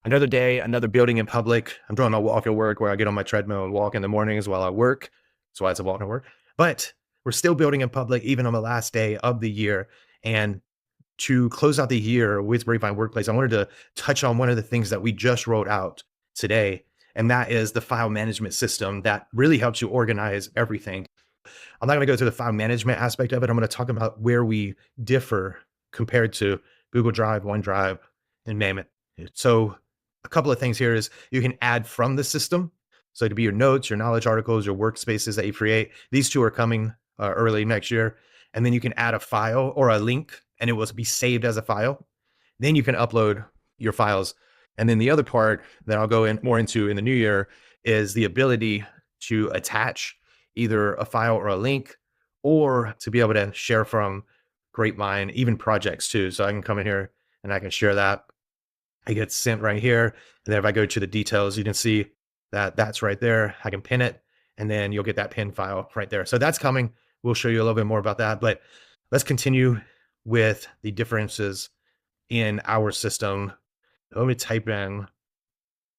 Another day, another building in public. I'm doing my walk at work where I get on my treadmill and walk in the mornings while I work. That's why it's a walk at work. But we're still building in public, even on the last day of the year. And to close out the year with Grapevine Workplace, I wanted to touch on one of the things that we just rolled out today. And that is the file management system that really helps you organize everything. I'm not going to go through the file management aspect of it. I'm going to talk about where we differ compared to Google Drive, OneDrive, and name it. So a couple of things here is you can add from the system. So it could be your notes, your knowledge articles, your workspaces that you create. These two are coming early next year. And then you can add a file or a link and it will be saved as a file. Then you can upload your files. And then the other part that I'll go in more into in the new year is the ability to attach either a file or a link, or to be able to share from Grapevine, even projects too. So I can come in here and I can share that. It gets sent right here. And then if I go to the details, you can see that that's right there. I can pin it and then you'll get that pin file right there. So that's coming. We'll show you a little bit more about that, but let's continue with the differences in our system. Let me type in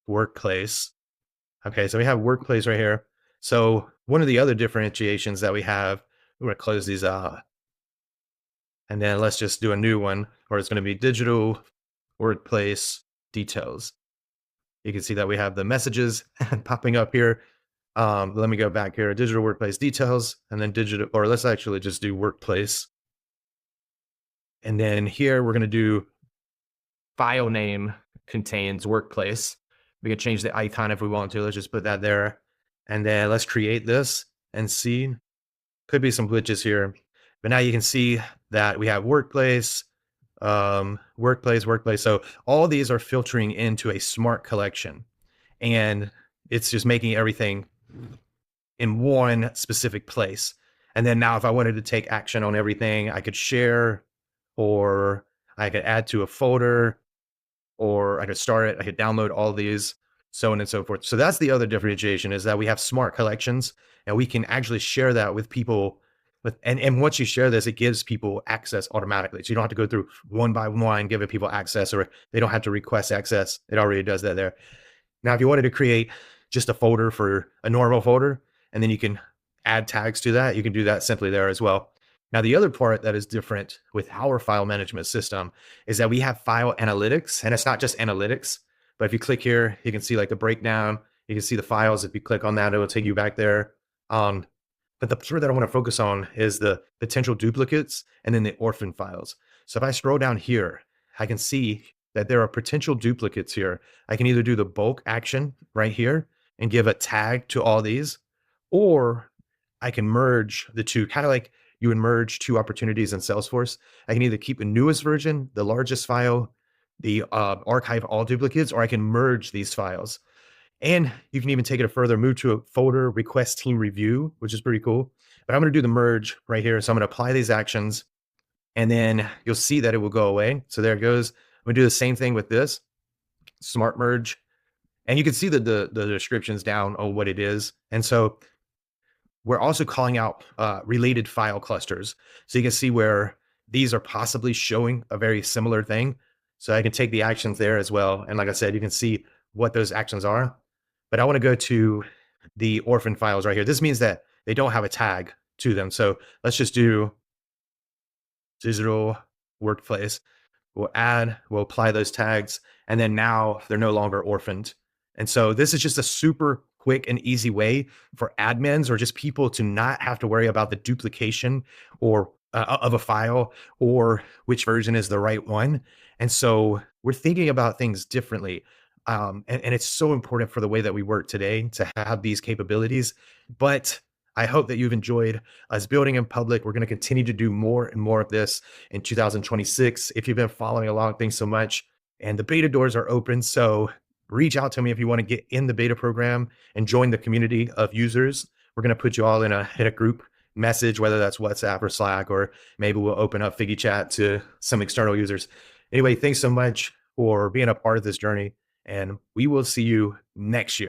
workplace. Okay, so we have workplace right here. So one of the other differentiations that we have, we're going to close these out. And then let's just do a new one where it's going to be digital workplace details. You can see that we have the messages popping up here. Let me go back here, digital workplace details, and then digital, or let's actually just do workplace. And then here we're going to do file name contains workplace. We can change the icon if we want to. Let's just put that there. And then let's create this and see. Could be some glitches here. But now you can see that we have workplace, workplace. So all these are filtering into a smart collection. And it's just making everything in one specific place. And then now if I wanted to take action on everything, I could share, or I could add to a folder, or I could start it, I could download all these, so on and so forth. So that's the other differentiation, is that we have smart collections and we can actually share that with people. And once you share this, it gives people access automatically. So you don't have to go through one by one, giving people access, or they don't have to request access. It already does that there. Now, if you wanted to create just a folder for a normal folder, and then you can add tags to that, you can do that simply there as well. Now, the other part that is different with our file management system is that we have file analytics, and it's not just analytics, but if you click here, you can see like the breakdown, you can see the files. If you click on that, it will take you back there. But the part that I want to focus on is the potential duplicates and then the orphan files. So if I scroll down here, I can see that there are potential duplicates here. I can either do the bulk action right here and give a tag to all these, or I can merge the two, kind of like you would merge two opportunities in Salesforce. I can either keep the newest version, the largest file, the archive all duplicates, or I can merge these files. And you can even take it further, move to a folder, request team review, which is pretty cool. But I'm going to do the merge right here. So I'm going to apply these actions, and then you'll see that it will go away. So there it goes. I'm going to do the same thing with this smart merge. And you can see the descriptions down on what it is. And so we're also calling out related file clusters. So you can see where these are possibly showing a very similar thing. So I can take the actions there as well. And like I said, you can see what those actions are. But I want to go to the orphan files right here. This means that they don't have a tag to them. So let's just do digital workplace. We'll apply those tags, and then now they're no longer orphaned. And so this is just a super quick and easy way for admins or just people to not have to worry about the duplication or of a file or which version is the right one. And so we're thinking about things differently. And it's so important for the way that we work today to have these capabilities. But I hope that you've enjoyed us building in public. We're going to continue to do more and more of this in 2026. If you've been following along, thanks so much. And the beta doors are open. So reach out to me if you want to get in the beta program and join the community of users. We're going to put you all in a group message, whether that's WhatsApp or Slack, or maybe we'll open up Figgy Chat to some external users. Anyway, thanks so much for being a part of this journey, and we will see you next year.